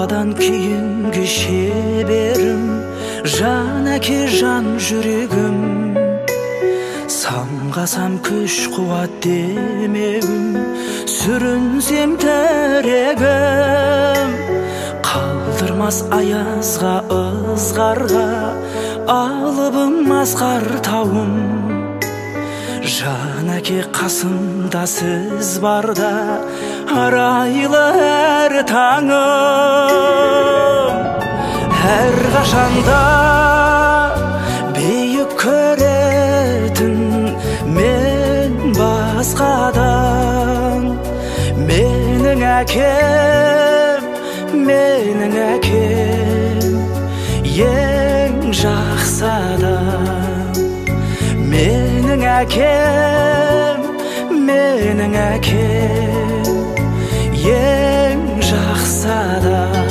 баладан кейінгі шеберім, жан әке жан жүрегім. Самғасам күш қуат демеуім, сүрінсем тірегім. Қалдырмас аязға ызғарға, алыбым асқар тауым. Жан әке қасымда сіз барда, арайлы әр таңым. Әр қашанда биік көретін мен басқадан. Менің әкем, ең жақсы адам. Менің әкем, ең жақсы адам.